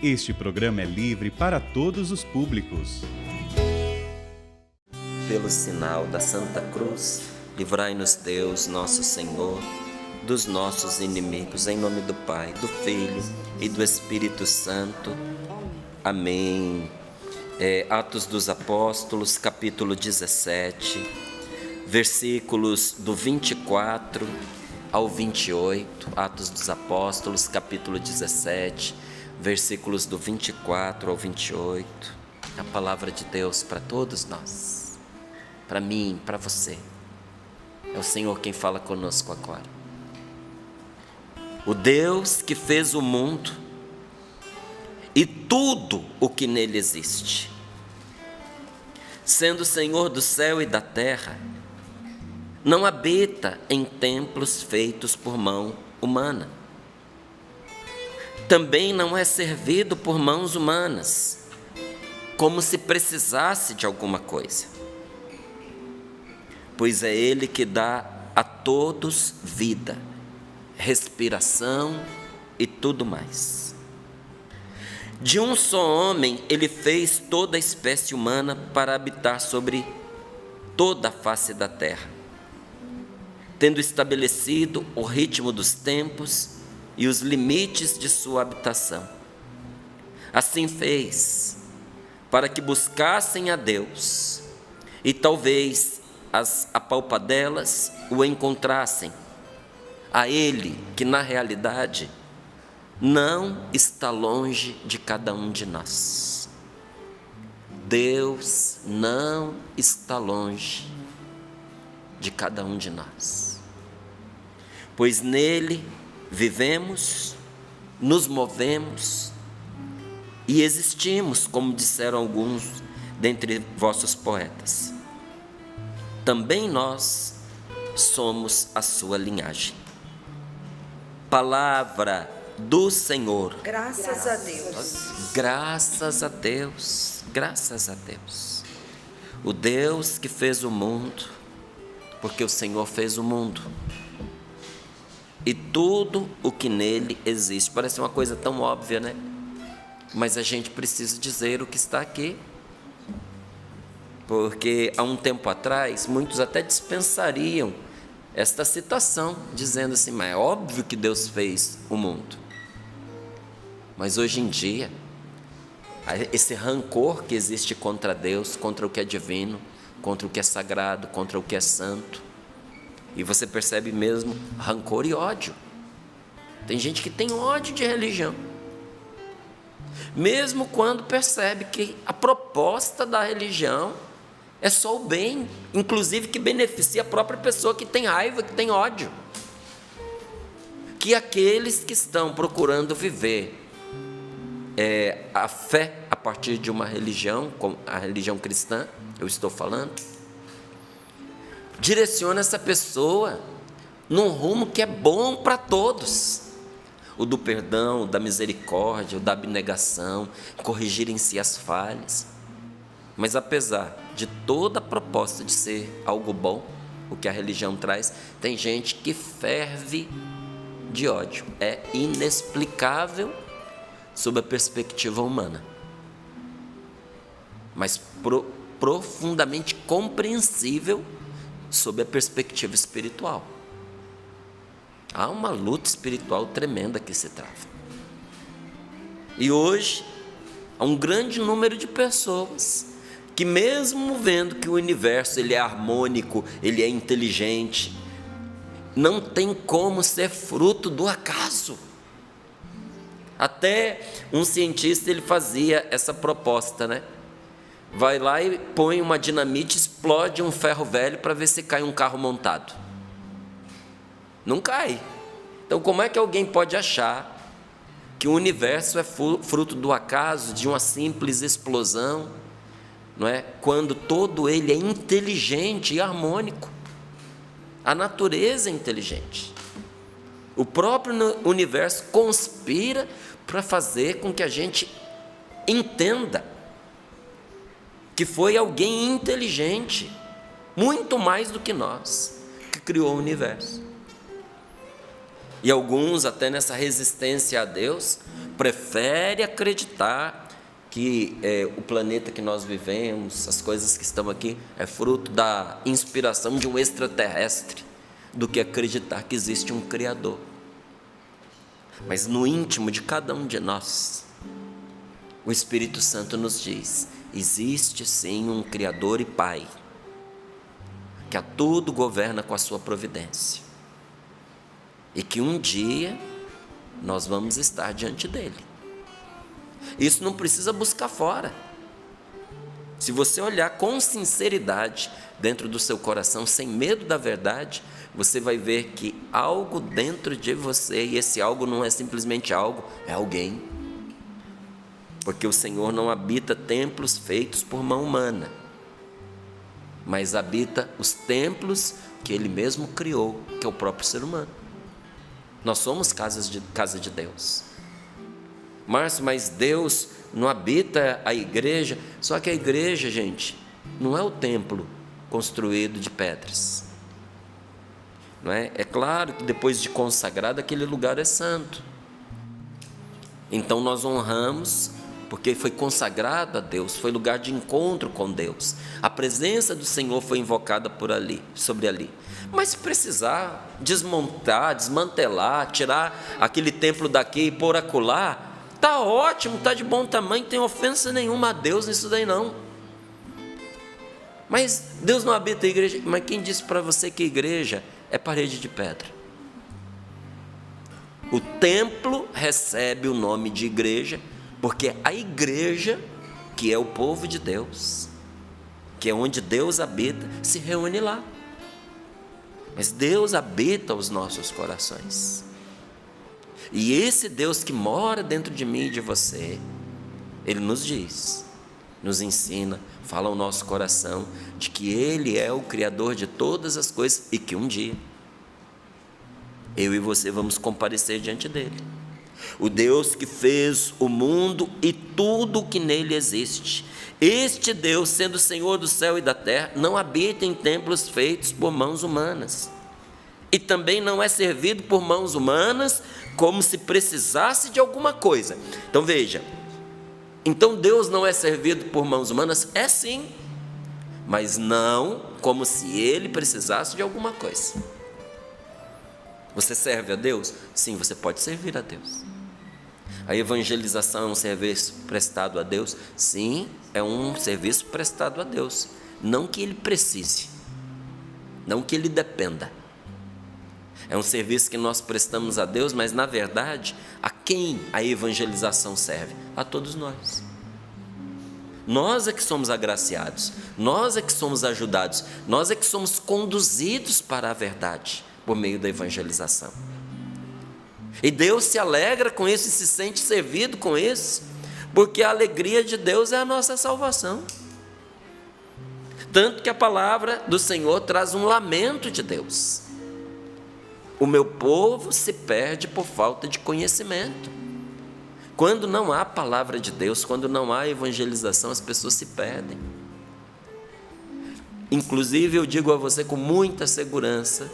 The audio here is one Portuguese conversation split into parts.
Este programa é livre para todos os públicos. Pelo sinal da Santa Cruz, livrai-nos Deus, nosso Senhor, dos nossos inimigos, em nome do Pai, do Filho e do Espírito Santo. Amém. Atos dos Apóstolos, capítulo 17, versículos do 24 ao 28. Atos dos Apóstolos, capítulo 17, versículos do 24 ao 28. A palavra de Deus para todos nós, para mim, para você. É o Senhor quem fala conosco agora. O Deus que fez o mundo e tudo o que nele existe, sendo Senhor do céu e da terra, não habita em templos feitos por mão humana. Também não é servido por mãos humanas, como se precisasse de alguma coisa, pois é Ele que dá a todos vida, respiração e tudo mais. De um só homem Ele fez toda a espécie humana para habitar sobre toda a face da terra, tendo estabelecido o ritmo dos tempos e os limites de sua habitação. Assim fez, para que buscassem a Deus, e talvez as apalpadelas o encontrassem, a Ele que na realidade não está longe de cada um de nós. Deus não está longe de cada um de nós, pois nele vivemos, nos movemos e existimos, como disseram alguns dentre vossos poetas. Também nós somos a sua linhagem. Palavra do Senhor. Graças a Deus. Graças a Deus, graças a Deus. O Deus que fez o mundo, porque o Senhor fez o mundo e tudo o que nele existe. Parece uma coisa tão óbvia, né? Mas a gente precisa dizer o que está aqui, porque há um tempo atrás muitos até dispensariam esta citação, dizendo assim: mas é óbvio que Deus fez o mundo. Mas hoje em dia, esse rancor que existe contra Deus, contra o que é divino, contra o que é sagrado, contra o que é santo, e você percebe mesmo rancor e ódio. Tem gente que tem ódio de religião, mesmo quando percebe que a proposta da religião é só o bem, inclusive que beneficia a própria pessoa que tem raiva, que tem ódio. Que aqueles que estão procurando viver a fé a partir de uma religião, como a religião cristã, eu estou falando, direciona essa pessoa num rumo que é bom para todos, o do perdão, o da misericórdia, o da abnegação, corrigir em si as falhas. Mas apesar de toda a proposta de ser algo bom, o que a religião traz, tem gente que ferve de ódio. É inexplicável sob a perspectiva humana, mas profundamente compreensível sob a perspectiva espiritual. Há uma luta espiritual tremenda que se trava. E hoje, há um grande número de pessoas que, mesmo vendo que o universo ele é harmônico, ele é inteligente, não tem como ser fruto do acaso. Até um cientista ele fazia essa proposta, né? Vai lá e põe uma dinamite, explode um ferro velho para ver se cai um carro montado. Não cai. Então como é que alguém pode achar que o universo é fruto do acaso, de uma simples explosão, não é? Quando todo ele é inteligente e harmônico. A natureza é inteligente. O próprio universo conspira para fazer com que a gente entenda que foi alguém inteligente, muito mais do que nós, que criou o universo. E alguns, até nessa resistência a Deus, preferem acreditar que o planeta que nós vivemos, as coisas que estão aqui, é fruto da inspiração de um extraterrestre, do que acreditar que existe um Criador. Mas no íntimo de cada um de nós, o Espírito Santo nos diz: existe sim um Criador e Pai, que a tudo governa com a sua providência, e que um dia nós vamos estar diante dele. Isso não precisa buscar fora. Se você olhar com sinceridade dentro do seu coração, sem medo da verdade, você vai ver que algo dentro de você, e esse algo não é simplesmente algo, é alguém. Porque o Senhor não habita templos feitos por mão humana, mas habita os templos que Ele mesmo criou, que é o próprio ser humano. Nós somos casa de Deus. Márcio, mas Deus não habita a igreja. Só que a igreja, gente, não é o templo construído de pedras. Não é? É claro que depois de consagrado, aquele lugar é santo. Então nós honramos, porque foi consagrado a Deus, foi lugar de encontro com Deus. A presença do Senhor foi invocada por ali, sobre ali. Mas se precisar desmontar, desmantelar, tirar aquele templo daqui e pôr acolá, está ótimo, está de bom tamanho, não tem ofensa nenhuma a Deus nisso daí não. Mas Deus não habita a igreja. Mas quem disse para você que a igreja é parede de pedra? O templo recebe o nome de igreja, porque a igreja, que é o povo de Deus, que é onde Deus habita, se reúne lá. Mas Deus habita os nossos corações. E esse Deus que mora dentro de mim e de você, Ele nos diz, nos ensina, fala ao nosso coração, de que Ele é o Criador de todas as coisas e que um dia eu e você vamos comparecer diante dEle. O Deus que fez o mundo e tudo o que nele existe. Este Deus, sendo Senhor do céu e da terra, não habita em templos feitos por mãos humanas. E também não é servido por mãos humanas como se precisasse de alguma coisa. Então veja, então Deus não é servido por mãos humanas? É sim, mas não como se Ele precisasse de alguma coisa. Você serve a Deus? Sim, você pode servir a Deus. A evangelização é um serviço prestado a Deus? Sim, é um serviço prestado a Deus. Não que Ele precise, não que Ele dependa. É um serviço que nós prestamos a Deus, mas na verdade, a quem a evangelização serve? A todos nós. Nós é que somos agraciados, nós é que somos ajudados, nós é que somos conduzidos para a verdade por meio da evangelização. E Deus se alegra com isso e se sente servido com isso, porque a alegria de Deus é a nossa salvação. Tanto que a palavra do Senhor traz um lamento de Deus. O meu povo se perde por falta de conhecimento. Quando não há palavra de Deus, quando não há evangelização, as pessoas se perdem. Inclusive, eu digo a você com muita segurança,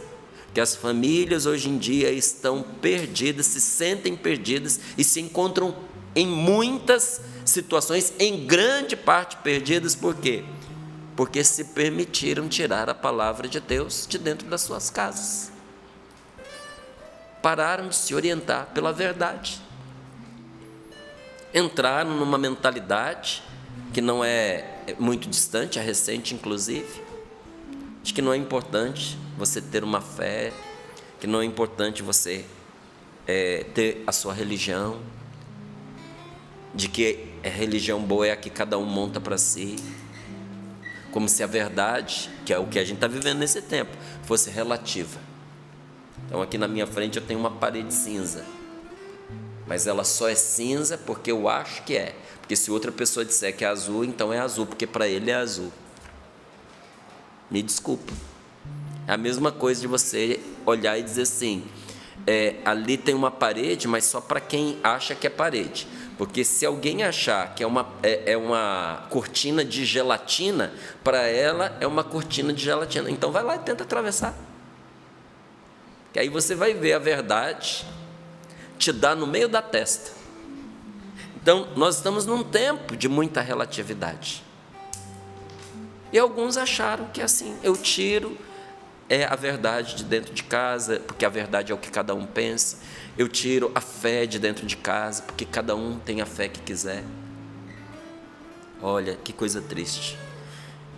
que as famílias hoje em dia estão perdidas, se sentem perdidas e se encontram em muitas situações, em grande parte perdidas. Por quê? Porque se permitiram tirar a palavra de Deus de dentro das suas casas. Pararam de se orientar pela verdade. Entraram numa mentalidade que não é muito distante, é recente inclusive, de que não é importante você ter uma fé, que não é importante você ter a sua religião, de que a religião boa é a que cada um monta para si, como se a verdade, que é o que a gente está vivendo nesse tempo, fosse relativa. Então aqui na minha frente eu tenho uma parede cinza, mas ela só é cinza porque eu acho que é, porque se outra pessoa disser que é azul, então é azul, porque para ele é azul. Me desculpa. É a mesma coisa de você olhar e dizer assim, ali tem uma parede, mas só para quem acha que é parede. Porque se alguém achar que é uma cortina de gelatina, para ela é uma cortina de gelatina. Então vai lá e tenta atravessar. Que aí você vai ver a verdade te dar no meio da testa. Então, nós estamos num tempo de muita relatividade. E alguns acharam que assim, eu tiro a verdade de dentro de casa, porque a verdade é o que cada um pensa. Eu tiro a fé de dentro de casa, porque cada um tem a fé que quiser. Olha, que coisa triste.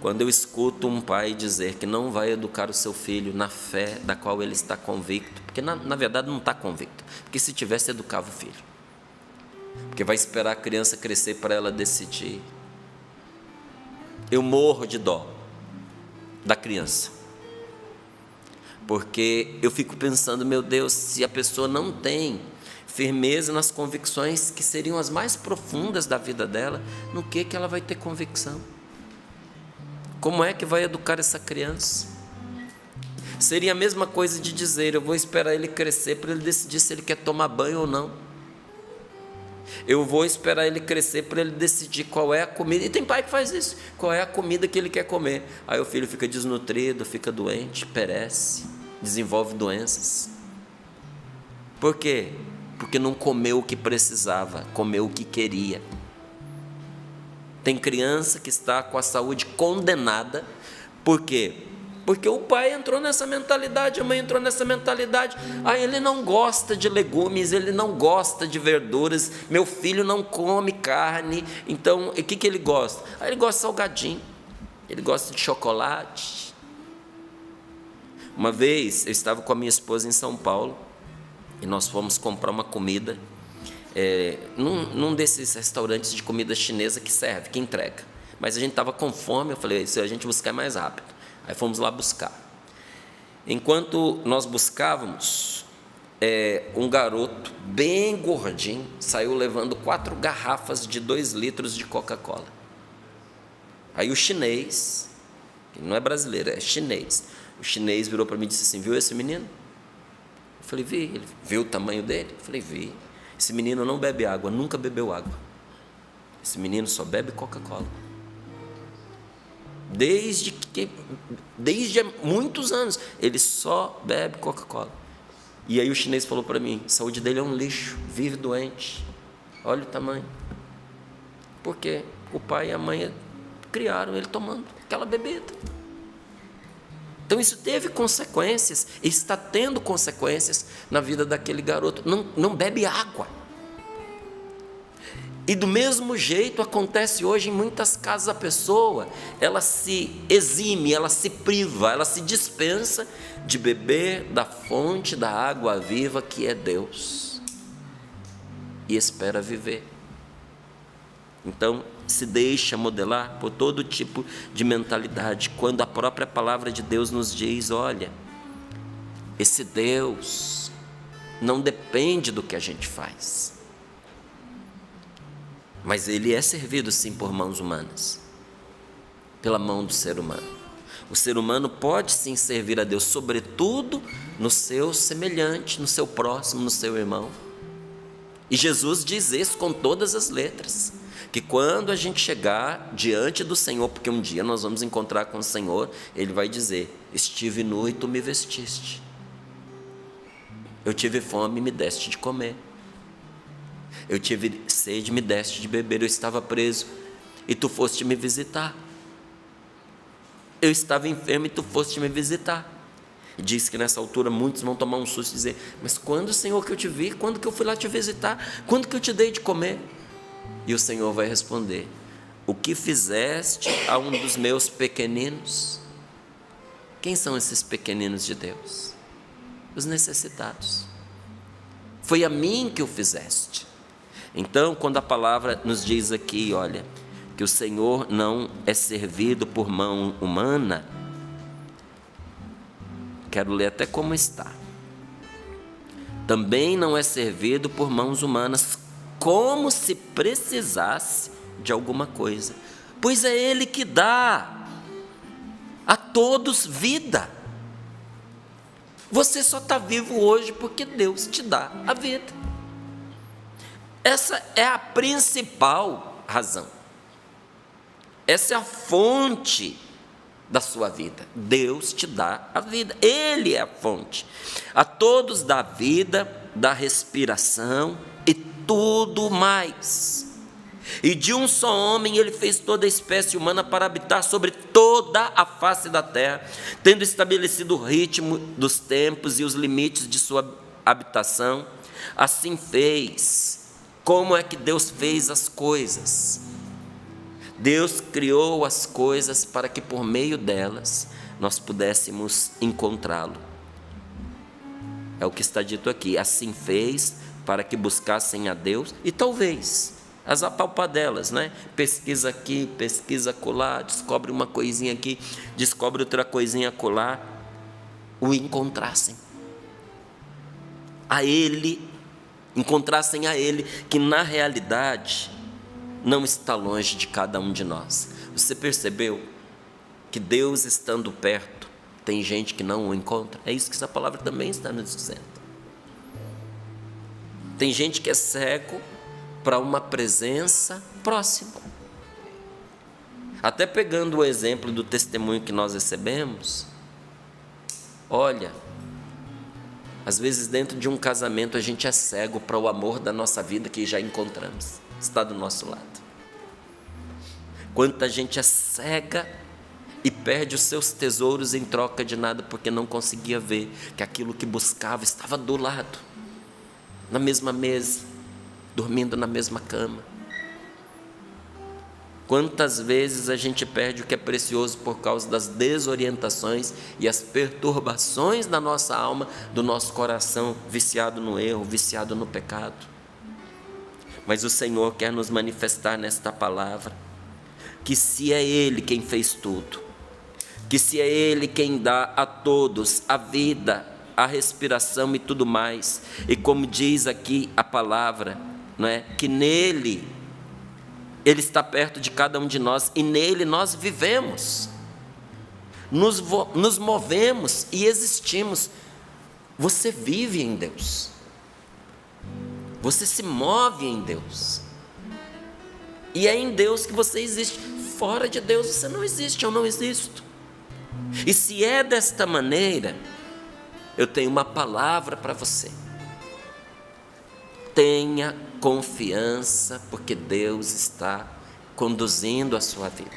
Quando eu escuto um pai dizer que não vai educar o seu filho na fé da qual ele está convicto, porque na verdade não está convicto, porque se tivesse, educava o filho. Porque vai esperar a criança crescer para ela decidir. Eu morro de dó da criança, porque eu fico pensando, meu Deus, se a pessoa não tem firmeza nas convicções que seriam as mais profundas da vida dela, no que ela vai ter convicção? Como é que vai educar essa criança? Seria a mesma coisa de dizer, eu vou esperar ele crescer para ele decidir se ele quer tomar banho ou não. Eu vou esperar ele crescer para ele decidir qual é a comida. E tem pai que faz isso. Qual é a comida que ele quer comer. Aí o filho fica desnutrido, fica doente, perece, desenvolve doenças. Por quê? Porque não comeu o que precisava, comeu o que queria. Tem criança que está com a saúde condenada. Por quê? Porque o pai entrou nessa mentalidade, a mãe entrou nessa mentalidade. Ele não gosta de legumes, ele não gosta de verduras, meu filho não come carne, então o que ele gosta? Ele gosta de salgadinho, ele gosta de chocolate. Uma vez eu estava com a minha esposa em São Paulo e nós fomos comprar uma comida num desses restaurantes de comida chinesa que serve, que entrega. Mas a gente estava com fome, eu falei, se a gente buscar é mais rápido. Aí fomos lá buscar. Enquanto nós buscávamos, um garoto bem gordinho saiu levando 4 garrafas de 2 litros de Coca-Cola. Aí o chinês, que não é brasileiro, é chinês, o chinês virou para mim e disse assim, viu esse menino? Eu falei, vi. Ele viu o tamanho dele? Eu falei, vi. Esse menino não bebe água, nunca bebeu água. Esse menino só bebe Coca-Cola. Desde muitos anos, ele só bebe Coca-Cola. E aí o chinês falou para mim, a saúde dele é um lixo, vive doente. Olha o tamanho. Por quê? O pai e a mãe criaram ele tomando aquela bebida. Então isso teve consequências, está tendo consequências na vida daquele garoto. Não bebe água. E do mesmo jeito acontece hoje em muitas casas. A pessoa, ela se exime, ela se priva, ela se dispensa de beber da fonte da água viva que é Deus. E espera viver. Então, se deixa modelar por todo tipo de mentalidade, quando a própria palavra de Deus nos diz, olha, esse Deus não depende do que a gente faz. Mas ele é servido sim por mãos humanas, pela mão do ser humano. O ser humano pode sim servir a Deus, sobretudo no seu semelhante, no seu próximo, no seu irmão. E Jesus diz isso com todas as letras, que quando a gente chegar diante do Senhor, porque um dia nós vamos encontrar com o Senhor, Ele vai dizer, estive nu e tu me vestiste, eu tive fome e me deste de comer, eu tive sede, me deste de beber, eu estava preso e tu foste me visitar, eu estava enfermo e tu foste me visitar. E diz que nessa altura muitos vão tomar um susto e dizer, mas quando, Senhor, que eu te vi? Quando que eu fui lá te visitar? Quando que eu te dei de comer? E o Senhor vai responder, o que fizeste a um dos meus pequeninos? Quem são esses pequeninos de Deus? Os necessitados. Foi a mim que o fizeste. Então, quando a palavra nos diz aqui, olha, que o Senhor não é servido por mão humana, quero ler até como está. Também não é servido por mãos humanas, como se precisasse de alguma coisa, pois é Ele que dá a todos vida. Você só está vivo hoje porque Deus te dá a vida. Essa é a principal razão. Essa é a fonte da sua vida. Deus te dá a vida, Ele é a fonte. A todos dá vida, dá respiração e tudo mais. E de um só homem Ele fez toda a espécie humana para habitar sobre toda a face da terra, tendo estabelecido o ritmo dos tempos e os limites de sua habitação. Assim fez. Como é que Deus fez as coisas? Deus criou as coisas para que por meio delas nós pudéssemos encontrá-lo. É o que está dito aqui. Assim fez para que buscassem a Deus e talvez as apalpadelas, né? Pesquisa aqui, pesquisa acolá, descobre uma coisinha aqui, descobre outra coisinha acolá, o encontrassem. A Ele, encontrassem a Ele, que na realidade não está longe de cada um de nós. Você percebeu que Deus estando perto, tem gente que não o encontra? É isso que essa palavra também está nos dizendo. Tem gente que é cego para uma presença próxima. Até pegando o exemplo do testemunho que nós recebemos, olha, às vezes dentro de um casamento a gente é cego para o amor da nossa vida que já encontramos, está do nosso lado. Quanta gente é cega e perde os seus tesouros em troca de nada porque não conseguia ver que aquilo que buscava estava do lado, na mesma mesa, dormindo na mesma cama. Quantas vezes a gente perde o que é precioso por causa das desorientações e as perturbações da nossa alma, do nosso coração viciado no erro, viciado no pecado. Mas o Senhor quer nos manifestar nesta palavra que se é Ele quem fez tudo, que se é Ele quem dá a todos a vida, a respiração e tudo mais, e como diz aqui a palavra, não é? Que nele, Ele está perto de cada um de nós e nele nós vivemos, nos movemos e existimos. Você vive em Deus, você se move em Deus, e é em Deus que você existe. Fora de Deus você não existe, eu não existo. E se é desta maneira, eu tenho uma palavra para você. Tenha confiança, porque Deus está conduzindo a sua vida.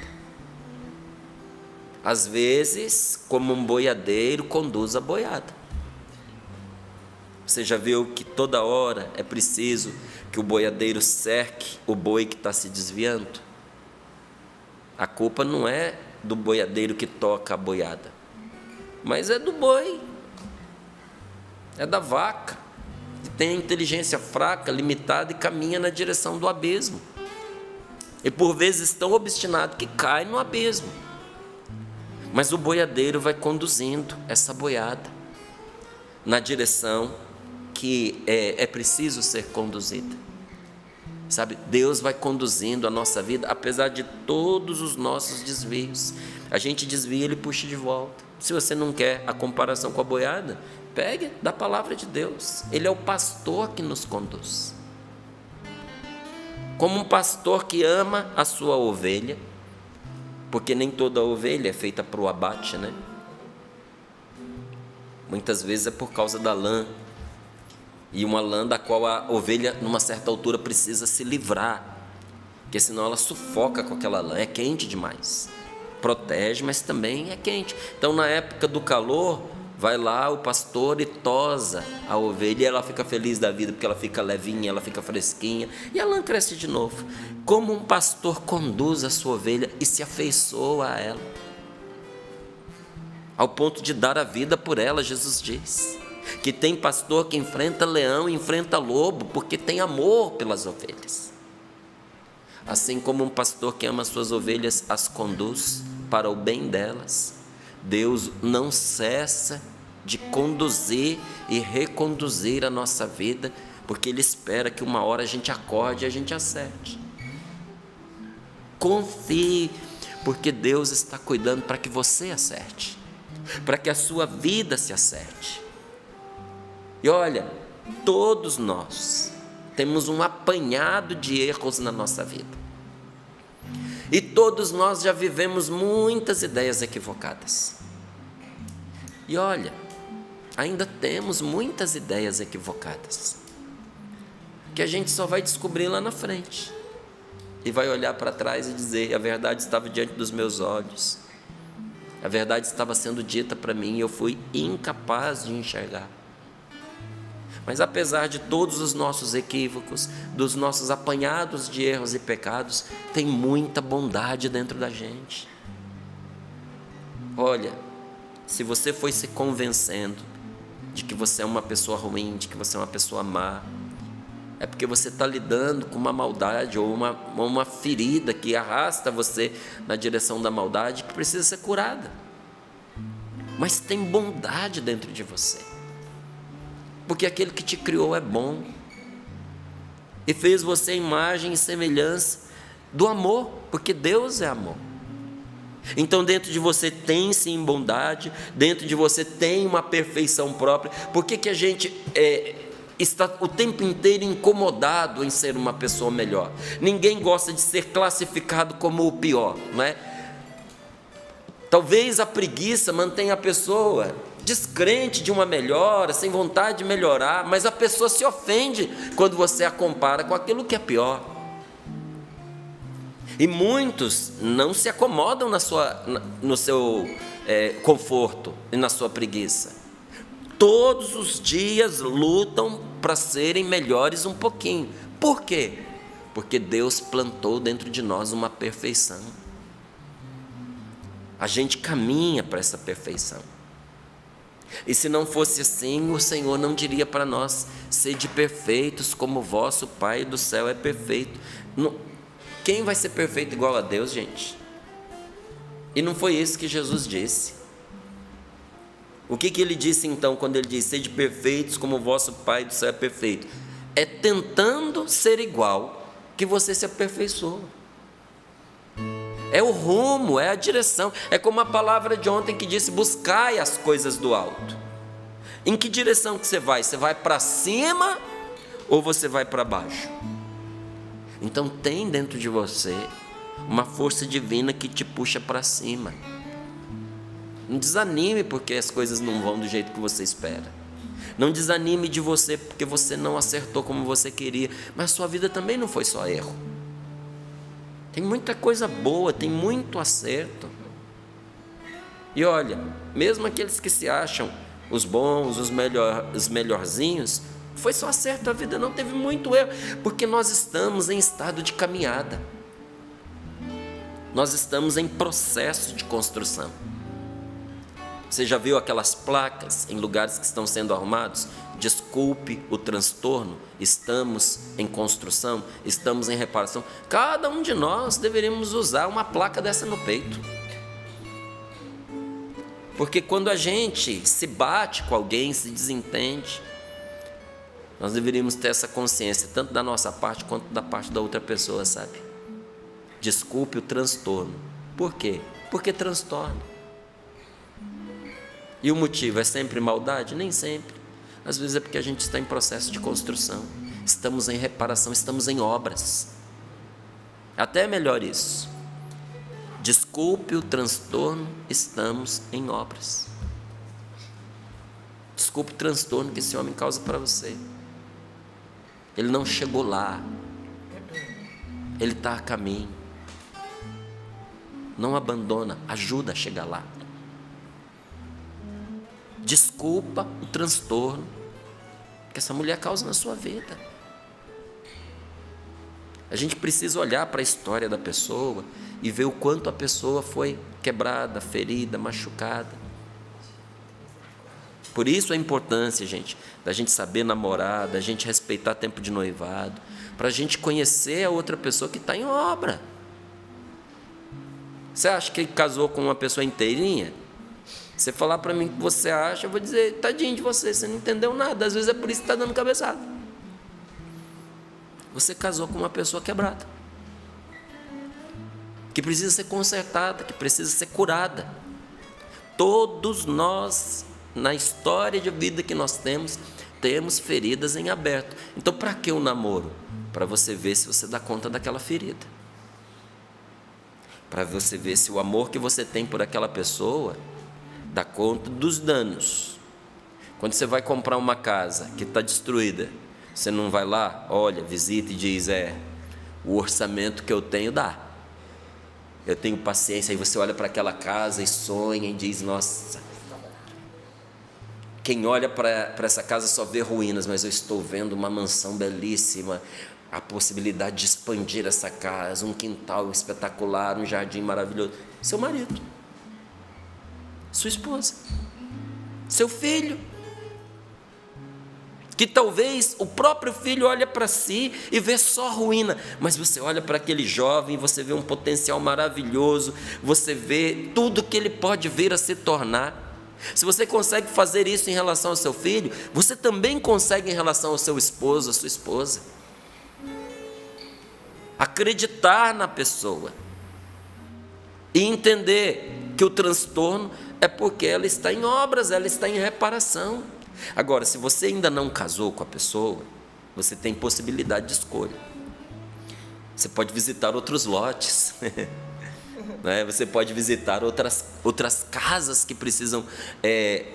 Às vezes, como um boiadeiro conduz a boiada. Você já viu que toda hora é preciso que o boiadeiro cerque o boi que está se desviando? A culpa não é do boiadeiro que toca a boiada, mas é do boi, é da vaca, que tem a inteligência fraca, limitada e caminha na direção do abismo. E por vezes tão obstinado que cai no abismo. Mas o boiadeiro vai conduzindo essa boiada na direção que é preciso ser conduzida. Sabe, Deus vai conduzindo a nossa vida, apesar de todos os nossos desvios. A gente desvia, Ele puxa de volta. Se você não quer a comparação com a boiada, pegue da palavra de Deus. Ele é o pastor que nos conduz. Como um pastor que ama a sua ovelha, porque nem toda ovelha é feita para o abate, né? Muitas vezes é por causa da lã, e uma lã da qual a ovelha, numa certa altura, precisa se livrar, porque senão ela sufoca com aquela lã, é quente demais. Protege, mas também é quente. Então, na época do calor, vai lá o pastor e tosa a ovelha, e ela fica feliz da vida, porque ela fica levinha, ela fica fresquinha, e a lã cresce de novo. Como um pastor conduz a sua ovelha e se afeiçoa a ela, ao ponto de dar a vida por ela. Jesus diz que tem pastor que enfrenta leão, enfrenta lobo, porque tem amor pelas ovelhas. Assim como um pastor que ama suas ovelhas as conduz para o bem delas, Deus não cessa de conduzir e reconduzir a nossa vida, porque Ele espera que uma hora a gente acorde e a gente acerte. Confie, porque Deus está cuidando para que você acerte, para que a sua vida se acerte. E olha, todos nós temos um apanhado de erros na nossa vida. E todos nós já vivemos muitas ideias equivocadas. E olha, ainda temos muitas ideias equivocadas, que a gente só vai descobrir lá na frente. E vai olhar para trás e dizer: a verdade estava diante dos meus olhos. A verdade estava sendo dita para mim e eu fui incapaz de enxergar. Mas apesar de todos os nossos equívocos, dos nossos apanhados de erros e pecados, tem muita bondade dentro da gente. Olha, se você foi se convencendo de que você é uma pessoa ruim, de que você é uma pessoa má, é porque você está lidando com uma maldade ou uma ferida que arrasta você na direção da maldade, que precisa ser curada. Mas tem bondade dentro de você, porque aquele que te criou é bom e fez você à imagem e semelhança do amor, porque Deus é amor. Então dentro de você tem sim bondade, dentro de você tem uma perfeição própria. Por que a gente está o tempo inteiro incomodado em ser uma pessoa melhor? Ninguém gosta de ser classificado como o pior, não é? Talvez a preguiça mantenha a pessoa descrente de uma melhora, sem vontade de melhorar, mas a pessoa se ofende quando você a compara com aquilo que é pior. E muitos não se acomodam no seu conforto e na sua preguiça. Todos os dias lutam para serem melhores um pouquinho. Por quê? Porque Deus plantou dentro de nós uma perfeição. A gente caminha para essa perfeição. E se não fosse assim, o Senhor não diria para nós: sede perfeitos como o vosso Pai do céu é perfeito. Quem vai ser perfeito igual a Deus, gente? E não foi isso que Jesus disse. O que ele disse então quando ele disse: sede perfeitos como o vosso Pai do céu é perfeito? É tentando ser igual que você se aperfeiçoa. É o rumo, é a direção. É como a palavra de ontem que disse: buscai as coisas do alto. Em que direção que você vai? Você vai para cima ou você vai para baixo? Então tem dentro de você uma força divina que te puxa para cima. Não desanime porque as coisas não vão do jeito que você espera. Não desanime de você porque você não acertou como você queria. Mas sua vida também não foi só erro. Tem muita coisa boa, tem muito acerto. E olha, mesmo aqueles que se acham os bons, os melhorzinhos, foi só acerto, a vida não teve muito erro, porque nós estamos em estado de caminhada. Nós estamos em processo de construção. Você já viu aquelas placas em lugares que estão sendo arrumados? Desculpe o transtorno, estamos em construção, estamos em reparação. Cada um de nós deveríamos usar uma placa dessa no peito. Porque quando a gente se bate com alguém, se desentende, nós deveríamos ter essa consciência, tanto da nossa parte quanto da parte da outra pessoa, sabe? Desculpe o transtorno. Por quê? Porque transtorna. E o motivo é sempre maldade? Nem sempre. Às vezes é porque a gente está em processo de construção, estamos em reparação, estamos em obras. Até é melhor isso. Desculpe o transtorno, estamos em obras. Desculpe o transtorno que esse homem causa para você. Ele não chegou lá, ele está a caminho. Não abandona, ajuda a chegar lá. Desculpa o transtorno que essa mulher causa na sua vida. A gente precisa olhar para a história da pessoa e ver o quanto a pessoa foi quebrada, ferida, machucada. Por isso a importância, gente, da gente saber namorar, da gente respeitar tempo de noivado, para a gente conhecer a outra pessoa que está em obra. Você acha que casou com uma pessoa inteirinha? Você falar para mim o que você acha, eu vou dizer: tadinho de você, você não entendeu nada. Às vezes é por isso que está dando cabeçada. Você casou com uma pessoa quebrada, que precisa ser consertada, que precisa ser curada. Todos nós, na história de vida que nós temos feridas em aberto. Então para que o namoro? Para você ver se você dá conta daquela ferida. para você ver se o amor que você tem por aquela pessoa dá conta dos danos. Quando você vai comprar uma casa que está destruída, você não vai lá, olha, visita e diz, o orçamento que eu tenho dá. Eu tenho paciência. Aí você olha para aquela casa e sonha e diz, nossa, quem olha para essa casa só vê ruínas, mas eu estou vendo uma mansão belíssima, a possibilidade de expandir essa casa, um quintal espetacular, um jardim maravilhoso. Seu marido, sua esposa, seu filho, que talvez o próprio filho olha para si e vê só ruína, mas você olha para aquele jovem, você vê um potencial maravilhoso, você vê tudo que ele pode vir a se tornar. Se você consegue fazer isso em relação ao seu filho, você também consegue em relação ao seu esposo, à sua esposa. Acreditar na pessoa e entender que o transtorno é porque ela está em obras, ela está em reparação. Agora, se você ainda não casou com a pessoa, você tem possibilidade de escolha. Você pode visitar outros lotes, né? Você pode visitar outras casas que precisam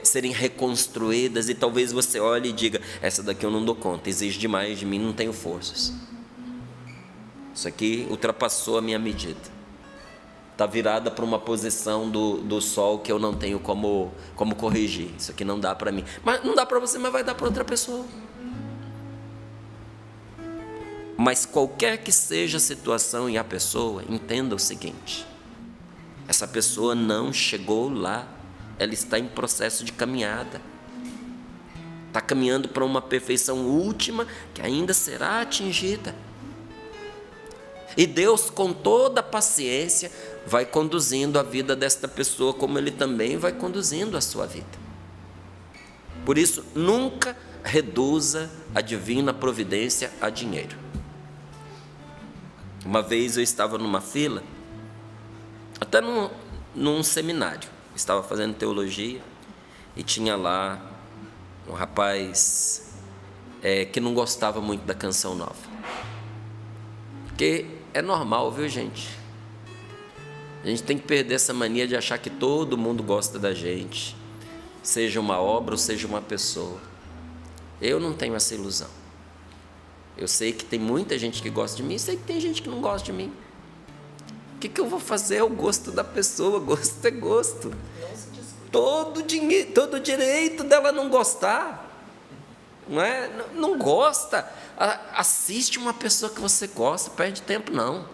serem reconstruídas, e talvez você olhe e diga, essa daqui eu não dou conta, exige demais de mim, não tenho forças. Isso aqui ultrapassou a minha medida. Está virada para uma posição do sol que eu não tenho como corrigir. Isso aqui não dá para mim. Mas não dá para você, mas vai dar para outra pessoa. Mas qualquer que seja a situação e a pessoa, entenda o seguinte: essa pessoa não chegou lá, ela está em processo de caminhada. Está caminhando para uma perfeição última que ainda será atingida. E Deus, com toda a paciência, vai conduzindo a vida desta pessoa, como Ele também vai conduzindo a sua vida. Por isso, nunca reduza a divina providência a dinheiro. Uma vez eu estava numa fila, até num seminário, estava fazendo teologia, e tinha lá um rapaz que não gostava muito da Canção Nova. Porque é normal, viu, gente? A gente tem que perder essa mania de achar que todo mundo gosta da gente, seja uma obra ou seja uma pessoa. Eu não tenho essa ilusão. Eu sei que tem muita gente que gosta de mim, sei que tem gente que não gosta de mim. O que eu vou fazer? É o gosto da pessoa, gosto é gosto. Todo direito dela não gostar. Não é? Não gosta. Assiste uma pessoa que você gosta, perde tempo não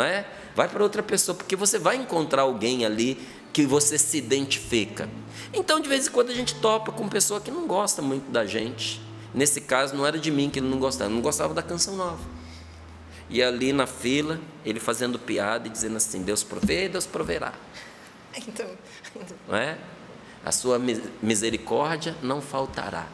é? Vai para outra pessoa, porque você vai encontrar alguém ali que você se identifica. Então, de vez em quando a gente topa com pessoa que não gosta muito da gente. Nesse caso, não era de mim que ele não gostava da Canção Nova. E ali na fila, ele fazendo piada e dizendo assim, Deus provê, Deus proverá. Então... Não é? A sua misericórdia não faltará.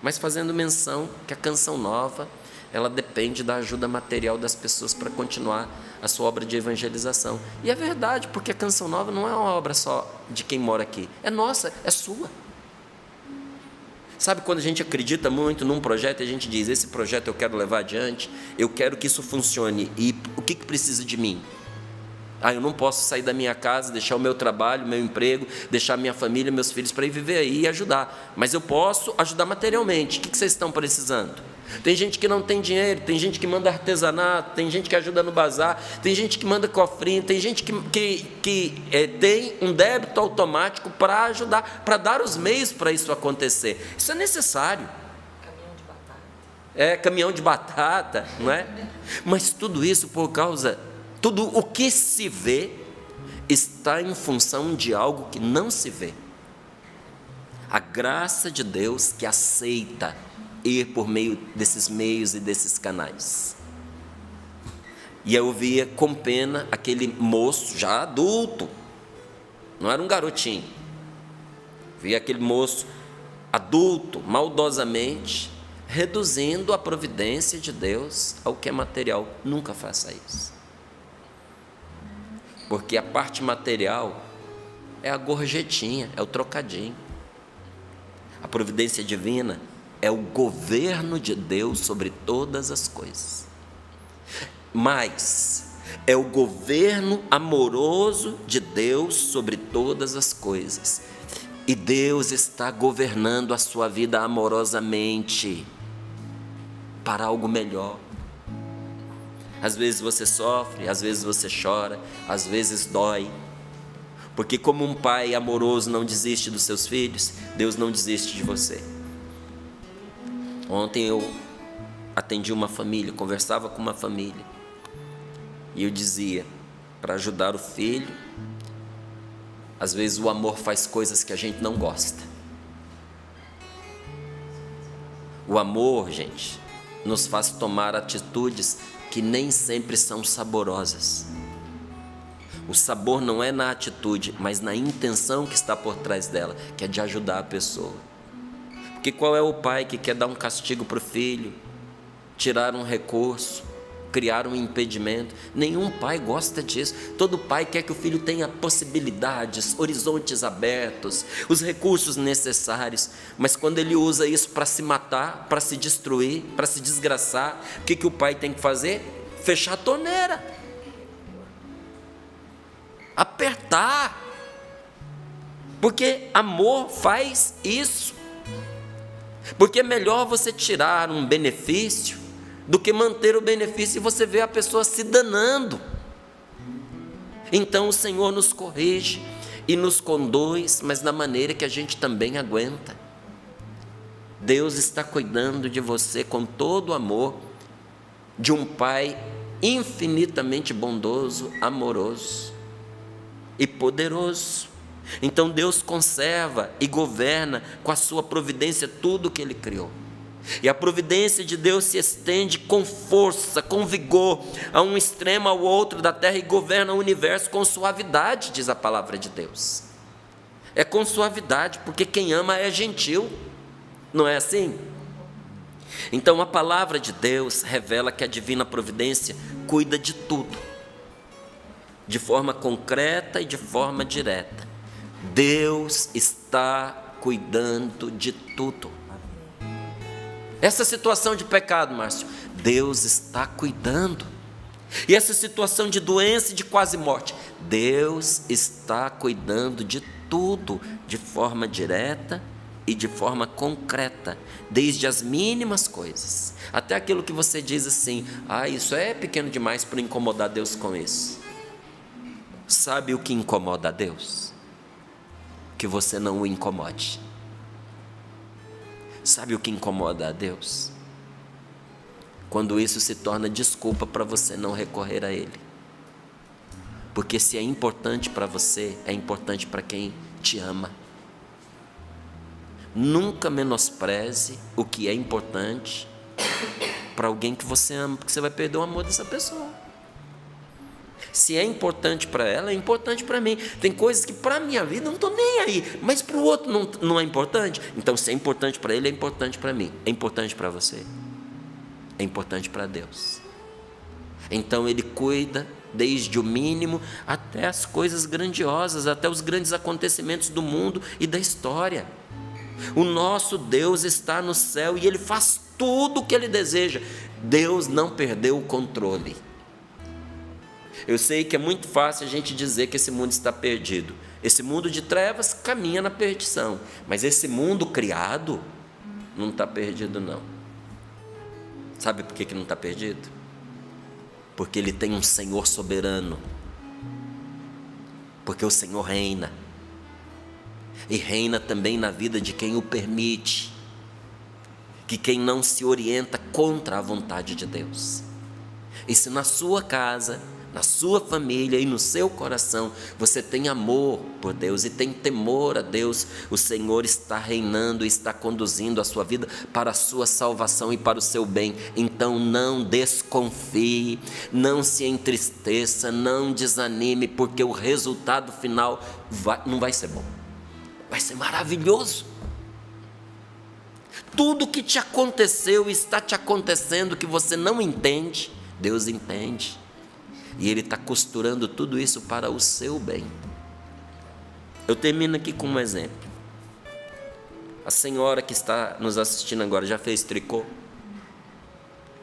Mas fazendo menção que a Canção Nova, ela depende da ajuda material das pessoas para continuar a sua obra de evangelização. E é verdade, porque a Canção Nova não é uma obra só de quem mora aqui, é nossa, é sua. Sabe quando a gente acredita muito num projeto e a gente diz, esse projeto eu quero levar adiante, eu quero que isso funcione, e o que precisa de mim? Eu não posso sair da minha casa, deixar o meu trabalho, meu emprego, deixar minha família, meus filhos para ir viver aí e ajudar. Mas eu posso ajudar materialmente. O que vocês estão precisando? Tem gente que não tem dinheiro, tem gente que manda artesanato, tem gente que ajuda no bazar, tem gente que manda cofrinho, tem gente que tem um débito automático para ajudar, para dar os meios para isso acontecer. Isso é necessário. Caminhão de batata. Caminhão de batata, não é? Mas tudo isso por causa... Tudo o que se vê está em função de algo que não se vê. A graça de Deus que aceita ir por meio desses meios e desses canais. E eu via com pena aquele moço já adulto, não era um garotinho, via aquele moço adulto, maldosamente, reduzindo a providência de Deus ao que é material. Nunca faça isso. Porque a parte material é a gorjetinha, é o trocadinho. A providência divina é o governo de Deus sobre todas as coisas. Mas, É o governo amoroso de Deus sobre todas as coisas. E Deus está governando a sua vida amorosamente para algo melhor. Às vezes você sofre, às vezes você chora, às vezes dói. Porque como um pai amoroso não desiste dos seus filhos, Deus não desiste de você. Ontem eu atendi uma família, conversava com uma família. E eu dizia, para ajudar o filho, às vezes o amor faz coisas que a gente não gosta. O amor, gente, nos faz tomar atitudes que nem sempre são saborosas. O sabor não é na atitude, mas na intenção que está por trás dela, que é de ajudar a pessoa. Porque qual é o pai que quer dar um castigo para o filho, tirar um recurso, criar um impedimento? Nenhum pai gosta disso. Todo pai quer que o filho tenha possibilidades, horizontes abertos, os recursos necessários. Mas quando ele usa isso para se matar, para se destruir, para se desgraçar, o que o pai tem que fazer? Fechar a torneira, apertar, porque amor faz isso. Porque é melhor você tirar um benefício do que manter o benefício e você vê a pessoa se danando. Então o Senhor nos corrige e nos conduz, mas da maneira que a gente também aguenta. Deus está cuidando de você com todo o amor de um Pai infinitamente bondoso, amoroso e poderoso. Então Deus conserva e governa com a sua providência tudo o que Ele criou. E a providência de Deus se estende com força, com vigor, a um extremo ao outro da terra, e governa o universo com suavidade, diz a palavra de Deus. É com suavidade, porque quem ama é gentil, não é assim? Então a palavra de Deus revela que a divina providência cuida de tudo, de forma concreta e de forma direta. Deus está cuidando de tudo. Essa situação de pecado, Márcio, Deus está cuidando. E essa situação de doença e de quase morte, Deus está cuidando de tudo, de forma direta e de forma concreta, desde as mínimas coisas, até aquilo que você diz assim, isso é pequeno demais para incomodar Deus com isso. Sabe o que incomoda a Deus? Que você não o incomode. Sabe o que incomoda a Deus? Quando isso se torna desculpa para você não recorrer a Ele. Porque se é importante para você, é importante para quem te ama. Nunca menospreze o que é importante para alguém que você ama, porque você vai perder o amor dessa pessoa. Se é importante para ela, é importante para mim. Tem coisas que para a minha vida eu não estou nem aí, mas para o outro não é importante. Então, se é importante para ele, é importante para mim. É importante para você. É importante para Deus. Então, Ele cuida desde o mínimo até as coisas grandiosas, até os grandes acontecimentos do mundo e da história. O nosso Deus está no céu e Ele faz tudo o que Ele deseja. Deus não perdeu o controle. Eu sei que é muito fácil a gente dizer que esse mundo está perdido. Esse mundo de trevas caminha na perdição. Mas esse mundo criado não está perdido, não. Sabe por que não está perdido? Porque Ele tem um Senhor soberano. Porque o Senhor reina. E reina também na vida de quem o permite. Que quem não se orienta contra a vontade de Deus. E se na sua casa, na sua família e no seu coração você tem amor por Deus e tem temor a Deus, o Senhor está reinando e está conduzindo a sua vida para a sua salvação e para o seu bem. Então não desconfie, não se entristeça, não desanime, porque o resultado final não vai ser bom, vai ser maravilhoso. Tudo que te aconteceu e está te acontecendo que você não entende, Deus entende. E Ele está costurando tudo isso para o seu bem. Eu termino aqui com um exemplo. A senhora que está nos assistindo agora já fez tricô?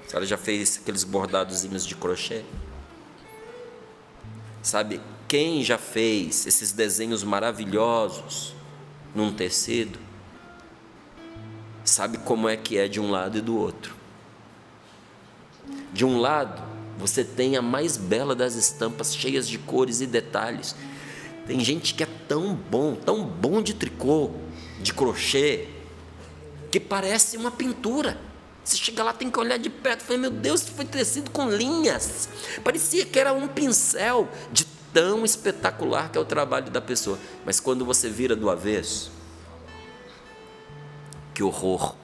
A senhora já fez aqueles bordadozinhos de crochê? Sabe, quem já fez esses desenhos maravilhosos num tecido, sabe como é que é de um lado e do outro. De um lado, você tem a mais bela das estampas, cheias de cores e detalhes. Tem gente que é tão bom de tricô, de crochê, que parece uma pintura. Você chega lá, tem que olhar de perto e fala, meu Deus, isso foi tecido com linhas. Parecia que era um pincel, de tão espetacular que é o trabalho da pessoa. Mas quando você vira do avesso, que horror.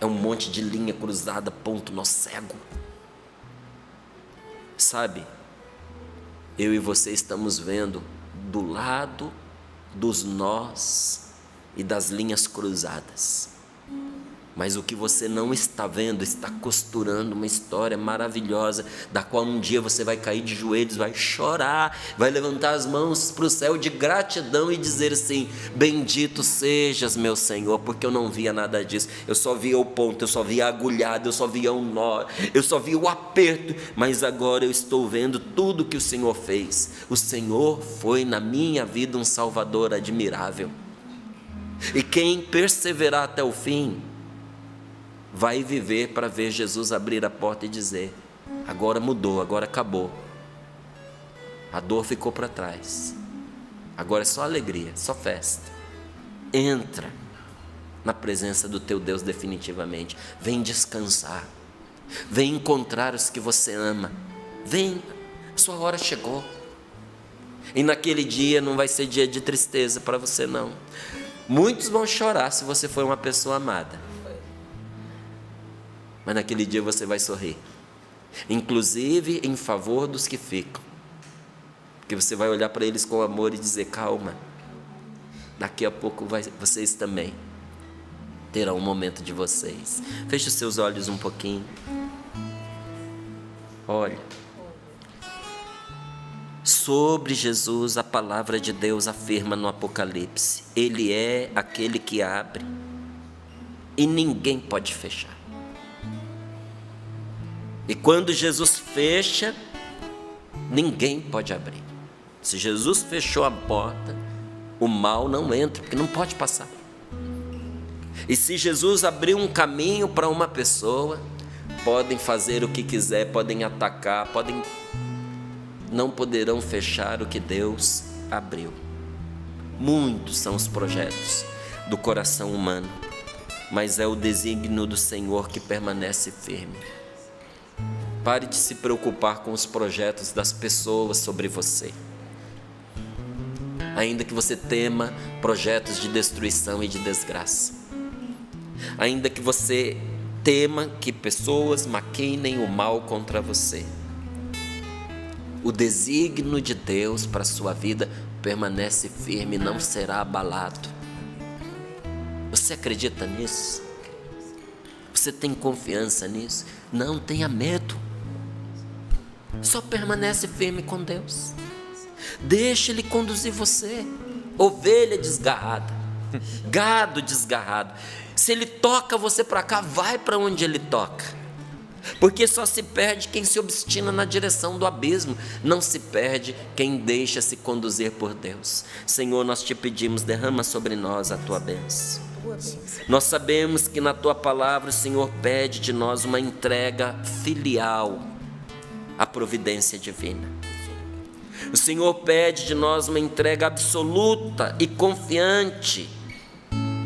É um monte de linha cruzada, ponto nó cego. Sabe, eu e você estamos vendo do lado dos nós e das linhas cruzadas. Mas o que você não está vendo está costurando uma história maravilhosa, da qual um dia você vai cair de joelhos, vai chorar, vai levantar as mãos para o céu de gratidão e dizer assim, bendito sejas meu Senhor, porque eu não via nada disso, eu só via o ponto, eu só via a agulhada, eu só via um nó, eu só via o aperto, mas agora eu estou vendo tudo que o Senhor fez. O Senhor foi na minha vida um Salvador admirável, e quem perseverar até o fim, vai viver para ver Jesus abrir a porta e dizer, agora mudou, agora acabou, a dor ficou para trás, agora é só alegria, só festa. Entra na presença do teu Deus definitivamente, vem descansar, vem encontrar os que você ama, vem, sua hora chegou. E naquele dia não vai ser dia de tristeza para você não. Muitos vão chorar se você for uma pessoa amada, mas naquele dia você vai sorrir, inclusive em favor dos que ficam, porque você vai olhar para eles com amor e dizer, calma, daqui a pouco vocês também terão um momento de vocês. Feche os seus olhos um pouquinho. Olha, sobre Jesus a palavra de Deus afirma no Apocalipse, Ele é aquele que abre e ninguém pode fechar. E quando Jesus fecha, ninguém pode abrir. Se Jesus fechou a porta, o mal não entra, porque não pode passar. E se Jesus abriu um caminho para uma pessoa, podem fazer o que quiser, podem atacar, não poderão fechar o que Deus abriu. Muitos são os projetos do coração humano, mas é o desígnio do Senhor que permanece firme. Pare de se preocupar com os projetos das pessoas sobre você. Ainda que você tema projetos de destruição e de desgraça. Ainda que você tema que pessoas maquinem o mal contra você. O desígnio de Deus para a sua vida permanece firme e não será abalado. Você acredita nisso? Você tem confiança nisso? Não tenha medo. Só permanece firme com Deus. Deixe Ele conduzir você. Ovelha desgarrada, gado desgarrado. Se Ele toca você para cá, vai para onde Ele toca. Porque só se perde quem se obstina na direção do abismo. Não se perde quem deixa se conduzir por Deus. Senhor, nós te pedimos, derrama sobre nós a Tua bênção. Nós sabemos que na Tua palavra o Senhor pede de nós uma entrega filial à providência divina. O Senhor pede de nós uma entrega absoluta e confiante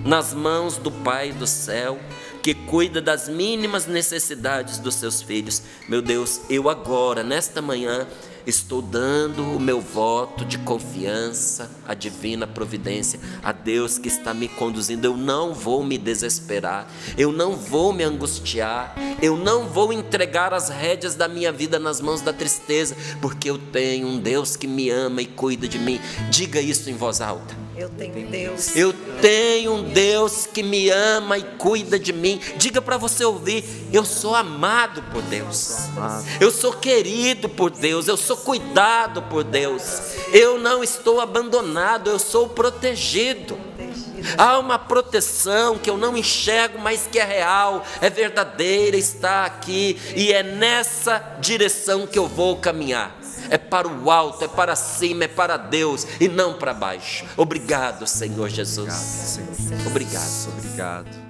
nas mãos do Pai do céu, que cuida das mínimas necessidades dos seus filhos. Meu Deus, eu agora, nesta manhã, estou dando o meu voto de confiança à divina providência, a Deus que está me conduzindo. Eu não vou me desesperar, eu não vou me angustiar, eu não vou entregar as rédeas da minha vida nas mãos da tristeza, porque eu tenho um Deus que me ama e cuida de mim. Diga isso em voz alta. Eu tenho Deus. Eu tenho um Deus que me ama e cuida de mim. Diga para você ouvir: eu sou amado por Deus, eu sou querido por Deus, eu sou cuidado por Deus, eu não estou abandonado, eu sou protegido. Há uma proteção que eu não enxergo, mas que é real, é verdadeira, está aqui, e é nessa direção que eu vou caminhar. é para o alto, é para cima, é para Deus e não para baixo. Obrigado, Senhor Jesus. Obrigado, Senhor. Obrigado. Obrigado.